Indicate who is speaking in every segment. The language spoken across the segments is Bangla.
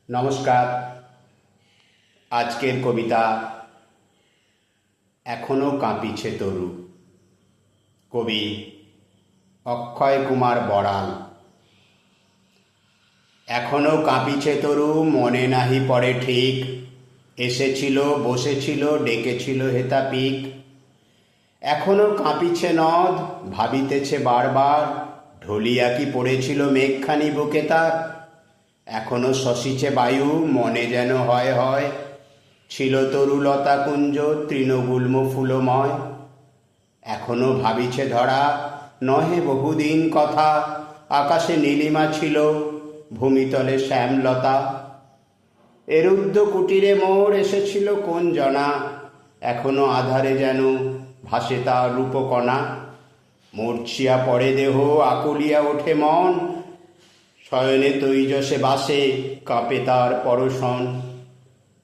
Speaker 1: নমস্কার। আজকের কবিতা এখনো কাঁপিছে তরু। কবি অক্ষয় কুমার বড়াল। এখনো কাঁপিছে তরু, মনে নাহি পড়ে ঠিক। এসেছিল, বসেছিল, ডেকেছিল হেতা পিক। এখনো কাঁপিছে নদ, ভাবিতেছে বারবার, ঢলিয়া কি পড়েছিল মেঘখানি বুকে তার। এখনো শশিছে বায়ু, মনে যেন হয় হয়, ছিল তরুলতা কুঞ্জ তৃণগুল্ম ফুলময়। এখনো ভাবিছে ধরা, নহে বহুদিন কথা, আকাশে নীলিমা ছিল, ভূমিতলে শ্যামলতা। এরুদ্ধ কুটিরে মোর এসেছিল কোন জনা, এখনো আধারে যেন ভাসে তার রূপকণা। মূর্ছিয়া পড়ে দেহ, আকুলিয়া ওঠে মন, শয়নে তৈজসে বাসে কাঁপে তার পরশন।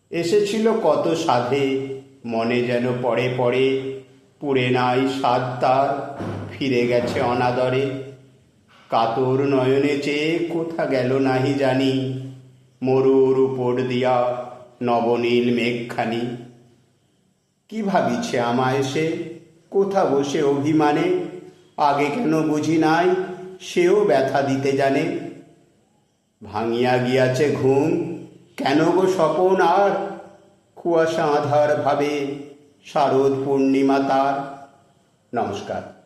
Speaker 1: এসেছিল কত সাধে, মনে যেন পড়ে পড়ে, পুড়ে নাই সাধ তার, ফিরে গেছে অনাদরে। কাতর নয়নে চেয়ে কোথা গেল নাহি জানি, মরুর উপর দিয়া নবনীল মেঘখানি। কি ভাবিছে আমায় সে, কোথা বসে অভিমানে, আগে কেন বুঝি নাই সেও ব্যথা দিতে জানে। ভাঙিয়া গিয়াছে ঘুম, কেন গো স্বপন আর, কুয়াশা আঁধার ভাবে শারদ পূর্ণিমা তার। নমস্কার।